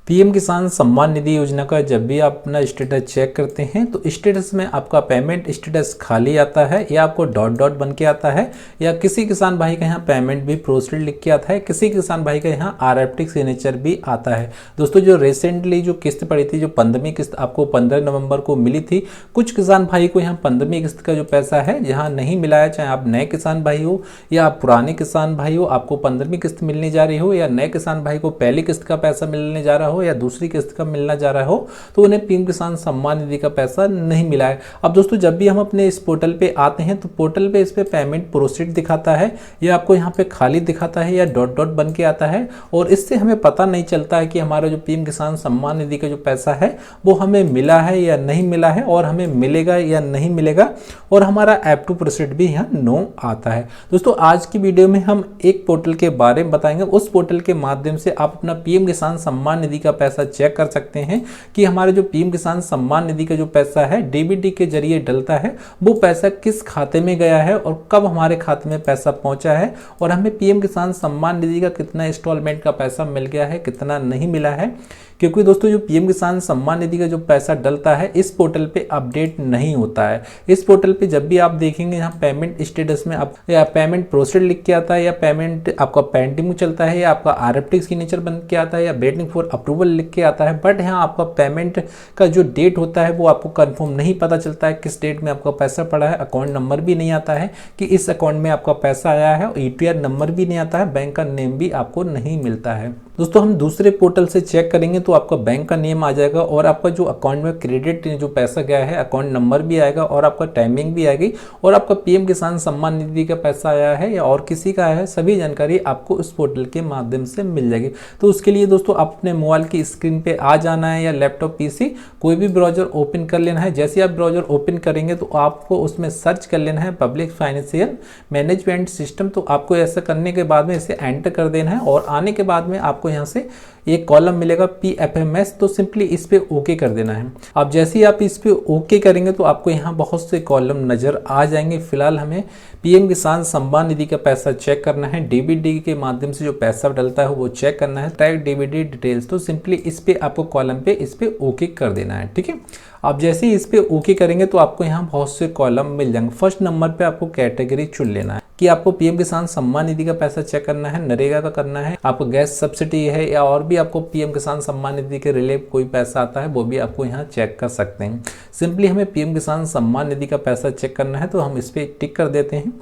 PM किसान सम्मान निधि योजना का जब भी आप अपना स्टेटस चेक करते हैं तो स्टेटस में आपका पेमेंट स्टेटस खाली आता है या आपको डॉट डॉट बन के आता है, या किसी किसान भाई का यहाँ पेमेंट भी प्रोसीड लिख के आता है, किसी किसान भाई का यहाँ आरएफटी सिग्नेचर भी आता है। दोस्तों जो रिसेंटली जो किस्त पड़ी थी, जो 15वीं किस्त आपको 15 नवंबर को मिली थी, कुछ किसान भाई को यहाँ 15वीं किस्त का जो पैसा है यहाँ नहीं मिला है। चाहे आप नए किसान भाई हो या आप पुराने किसान भाई हो, आपको 15वीं किस्त मिलने जा रही हो, या नए किसान भाई को पहली किस्त का पैसा मिलने जा रहा हो या दूसरी किस्त का मिलना जा रहा हो, तो उन्हें पीएम किसान सम्मान निधि का पैसा नहीं मिला है। अब दोस्तों जब भी हम अपने इस पोर्टल पे आते हैं तो पोर्टल पे इस पे पेमेंट प्रोसीड दिखाता है या आपको यहाँ पे खाली दिखाता है या डॉट डॉट बन के आता है, और इससे हमें पता नहीं चलता है कि हमारा जो पीएम किसान सम्मान निधि का जो पैसा है वो हमें मिला है या नहीं मिला है, और हमें मिलेगा या नहीं मिलेगा, और हमारा ऐप टू प्रोसीड भी यहाँ नो आता है। दोस्तों आज की वीडियो में हम एक पोर्टल के बारे में बताएंगे। उस पोर्टल के माध्यम से आप अपना पीएम किसान सम्मान निधि का पैसा चेक कर सकते हैं कि हमारे जो पीएम किसान सम्मान निधि का जो पैसा है डीबीटी के जरिए डलता है, वो पैसा किस खाते में गया है और कब हमारे खाते में पैसा पहुंचा है, और हमें पीएम किसान सम्मान निधि का कितना इंस्टॉलमेंट का पैसा मिल गया है, कितना नहीं मिला है। क्योंकि दोस्तों जो पीएम किसान सम्मान निधि का जो पैसा डलता है इस पोर्टल पे अपडेट नहीं होता है। इस पोर्टल पे जब भी आप देखेंगे यहाँ पेमेंट स्टेटस में आप या पेमेंट प्रोसीड लिख के आता है, या पेमेंट आपका पेंडिंग चलता है, या आपका आरएफटी सिग्नेचर बन के आता है, या वेटिंग फॉर अप्रूवल लिख के आता है, बट यहाँ आपका पेमेंट का जो डेट होता है वो आपको कंफर्म नहीं पता चलता है किस डेट में आपका पैसा पड़ा है। अकाउंट नंबर भी नहीं आता है कि इस अकाउंट में आपका पैसा आया है, और यूटीआर नंबर भी नहीं आता है, बैंक का नेम भी आपको नहीं मिलता है। दोस्तों हम दूसरे पोर्टल से चेक करेंगे तो आपका बैंक का नेम आ जाएगा, और आपका जो अकाउंट में क्रेडिट जो पैसा गया है अकाउंट नंबर भी आएगा, और आपका टाइमिंग भी आएगी, और आपका पीएम किसान सम्मान निधि का पैसा आया है या और किसी का आया है, सभी जानकारी आपको इस पोर्टल के माध्यम से मिल जाएगी। तो उसके लिए दोस्तों आप अपने मोबाइल की स्क्रीन पे आ जाना है, या लैपटॉप पीसी कोई भी ब्राउजर ओपन कर लेना है। जैसे आप ब्राउजर ओपन करेंगे तो आपको उसमें सर्च कर लेना है पब्लिक फाइनेंशियल मैनेजमेंट सिस्टम। तो आपको ऐसा करने के बाद में इसे एंटर कर देना है, और आने के बाद में आपको यहाँ से एक कॉलम मिलेगा PFMS, तो सिंपली इस पे ओके कर देना है। अब जैसे ही आप इस पे ओके करेंगे तो आपको यहाँ बहुत से कॉलम नजर आ जाएंगे। फिलहाल हमें पीएम किसान सम्मान निधि का पैसा चेक करना है, डीबीटी के माध्यम से जो पैसा डलता है वो चेक करना है, ट्रैक डीबीटी डिटेल्स। तो सिंपली इस पे आपको कॉलम पे इस पे ओके कर देना है, ठीक है। आप जैसे ही इस पे ओके करेंगे तो आपको यहाँ बहुत से कॉलम मिल जाएंगे। फर्स्ट नंबर पे आपको कैटेगरी चुन लेना है कि आपको पीएम किसान सम्मान निधि का पैसा चेक करना है, नरेगा का करना है, आपको गैस सब्सिडी है, या और भी आपको पीएम किसान सम्मान निधि के रिलेट कोई पैसा आता है वो भी आपको यहाँ चेक कर सकते हैं। सिंपली हमें पीएम किसान सम्मान निधि का पैसा चेक करना है, तो हम इस पर टिक कर देते हैं,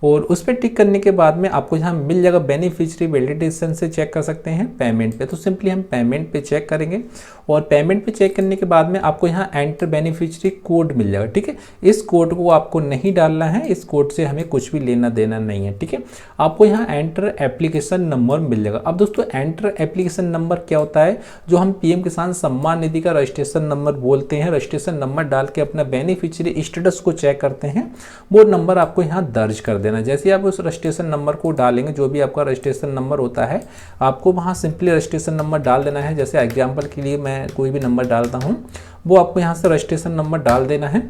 और उस पर टिक करने के बाद में आपको यहाँ मिल जाएगा बेनिफिशियरी वैलिडेशन से चेक कर सकते हैं पेमेंट पे। तो सिंपली हम पेमेंट पे चेक करेंगे, और पेमेंट पे चेक करने के बाद में आपको यहाँ एंटर बेनिफिशियरी कोड मिल जाएगा, ठीक है। इस कोड को आपको नहीं डालना है, इस कोड से हमें कुछ भी लेना देना नहीं है, ठीक है। आपको यहाँ एंटर एप्लीकेशन नंबर मिल जाएगा। अब दोस्तों एंटर एप्लीकेशन नंबर क्या होता है, जो हम पीएम किसान सम्मान निधि का रजिस्ट्रेशन नंबर बोलते हैं। रजिस्ट्रेशन नंबर डाल के अपना बेनिफिशियरी स्टेटस को चेक करते हैं, वो नंबर आपको यहाँ दर्ज कर देना। जैसे आप उस रजिस्ट्रेशन नंबर को डालेंगे, जो भी आपका रजिस्ट्रेशन नंबर होता है आपको वहाँ सिंपली रजिस्ट्रेशन नंबर डाल देना है। जैसे एग्जाम्पल के लिए मैं कोई भी नंबर डालता हूँ, वो आपको यहाँ से रजिस्ट्रेशन नंबर डाल देना है,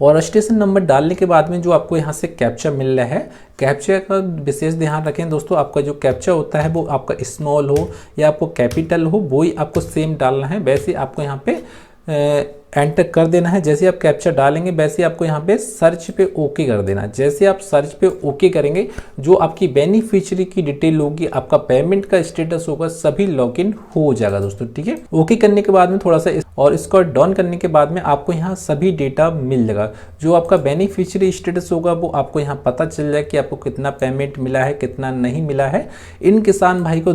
और रजिस्ट्रेशन नंबर डालने के बाद में जो आपको यहाँ से कैप्चा मिल रहा है, कैप्चा का विशेष ध्यान रखें दोस्तों। आपका जो कैप्चा होता है वो आपका स्मॉल हो या आपको कैपिटल हो, वो ही आपको सेम डालना है। वैसे आपको यहाँ पे एंटर कर देना है। जैसे आप कैप्चा डालेंगे वैसे आपको यहाँ पे सर्च पे ओके कर देना है। जैसे आप सर्च पे ओके करेंगे, जो आपकी बेनिफिशियरी की डिटेल होगी, आपका पेमेंट का स्टेटस होगा, सभी लॉगिन हो जाएगा दोस्तों, ठीक है। ओके करने के बाद में थोड़ा सा और इसको डॉन करने के बाद में आपको यहाँ सभी डेटा मिल जाएगा। जो आपका बेनिफिशियरी स्टेटस होगा वो आपको यहाँ पता चल जाए कि आपको कितना पेमेंट मिला है, कितना नहीं मिला है। इन किसान भाई को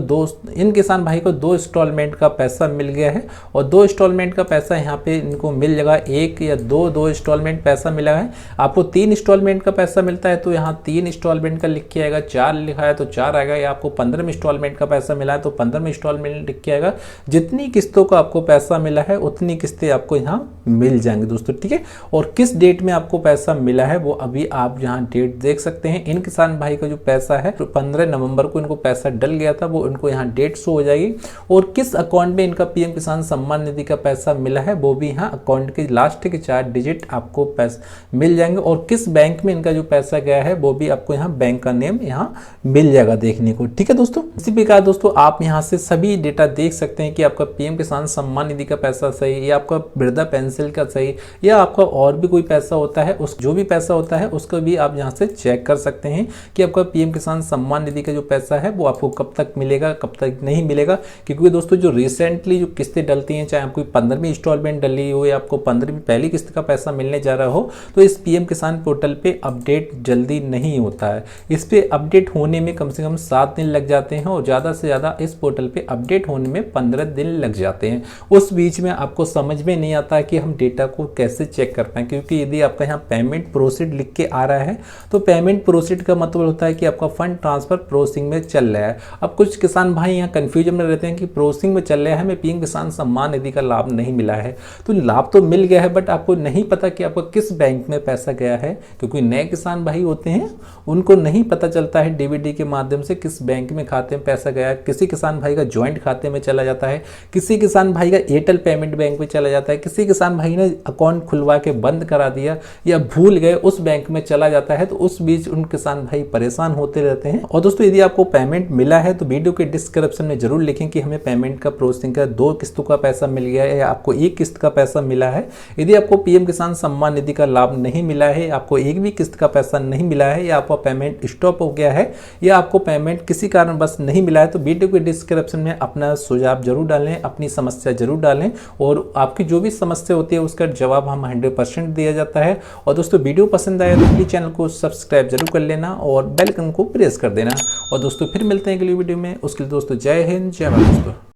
दो इंस्टॉलमेंट का पैसा मिल गया है, और 2 इंस्टॉलमेंट का पैसा यहाँ पे इनको मिल जाएगा। 1 या 2 इंस्टॉलमेंट पैसा मिला है। आपको 3 इंस्टॉलमेंट का पैसा मिलता है तो यहाँ 3 इंस्टॉलमेंट का लिख के आएगा। 4 लिखा है तो 4 आएगा, या आपको 15 इंस्टॉलमेंट का पैसा मिला है तो 15 इंस्टॉलमेंट लिख के आएगा। जितनी किस्तों का आपको पैसा मिला है उतनी किस्तें आपको यहाँ मिल जाएंगी दोस्तों, ठीक है। और किस डेट में आपको पैसा मिला है वो अभी आप यहाँ डेट देख सकते हैं। इन किसान भाई का जो पैसा है 15 नवंबर को इनको पैसा डल गया था, वो इनको यहाँ डेट शो हो जाएगी, और किस अकाउंट में इनका पीएम किसान सम्मान निधि का पैसा मिला है वो भी यहाँ यहाँ अकाउंट के लास्ट के 4 डिजिट आपको पैसा मिल जाएंगे और किस बैंक में इनका जो पैसा गया है वो भी आपको यहाँ बैंक का नेम यहाँ मिल जाएगा देखने को। ठीक है दोस्तों, इसी प्रकार दोस्तों आप यहाँ से सभी डेटा देख सकते हैं कि आपका पीएम किसान सम्मान निधि का पैसा सही या आपका वृद्धा पेंशन का सही या आपका और भी कोई पैसा होता है, उस जो भी पैसा होता है उसका भी आप यहाँ से चेक कर सकते हैं कि आपका पीएम किसान सम्मान निधि का जो पैसा है वो आपको कब तक मिलेगा, कब तक नहीं मिलेगा। क्योंकि दोस्तों जो रिसेंटली जो किस्तें डलती हैं, चाहे आपको 15वीं इंस्टॉलमेंट डली हो या आपको 15वीं पहली किस्त का पैसा मिलने जा रहा हो, तो इस पीएम किसान पोर्टल पे अपडेट जल्दी नहीं होता है। इस पे अपडेट होने में कम से कम 7 दिन लग जाते हैं और ज़्यादा से ज़्यादा इस पोर्टल पे अपडेट होने में 15 दिन लग जाते हैं। उस बीच में आपको समझ में नहीं आता कि हम डेटा को कैसे चेक कर पाएँ, क्योंकि यदि आपका यहाँ पेमेंट प्रोसीड लिख के आ रहा है तो पेमेंट प्रोसीड का मतलब होता है कि आपका फंड ट्रांसफर प्रोसेसिंग में चल रहा है। अब कुछ किसान भाई यहाँ कंफ्यूजन में रहते हैं कि प्रोसेसिंग में चल रहा है, हमें पीएम किसान सम्मान निधि का लाभ नहीं मिला है। तो लाभ तो मिल गया है बट आपको नहीं पता कि आपका किस बैंक में पैसा गया है, क्योंकि नए किसान भाई होते हैं उनको नहीं पता चलता है डीबीटी के माध्यम से किस बैंक में खाते में पैसा गया। किसी किसान भाई का ज्वाइंट खाते में चला जाता है, किसी किसान भाई का एयरटेल पेमेंट बैंक में चला जाता है, किसी किसान भाई ने अकाउंट खुलवा के बंद करा दिया या भूल गए उस बैंक में चला जाता है। तो उस बीच उन किसान भाई परेशान होते रहते हैं। और दोस्तों यदि आपको पेमेंट मिला है तो वीडियो के डिस्क्रिप्शन में जरूर लिखें कि हमें पेमेंट का प्रोसेसिंग का 2 किस्तों का पैसा मिल गया है या आपको 1 किस्त का पैसा मिला है। यदि आपको पीएम किसान सम्मान निधि का लाभ नहीं मिला है, आपको 1 भी किस्त का पैसा नहीं मिला है या आपका पेमेंट स्टॉप हो गया है या आपको पेमेंट किसी कारण बस नहीं मिला है, तो वीडियो के डिस्क्रिप्शन में अपना सुझाव जरूर डालें, अपनी समस्या जरूर डालें और आपकी जो भी समस्या होती है उसका जवाब हम 100% दिया जाता है। और दोस्तों वीडियो पसंद आया तो प्लीज चैनल को सब्सक्राइब जरूर कर लेना और बेल आइकन को प्रेस कर देना। और दोस्तों फिर मिलते हैं अगली वीडियो में, उसके लिए दोस्तों जय हिंद, जय भारत दोस्तों।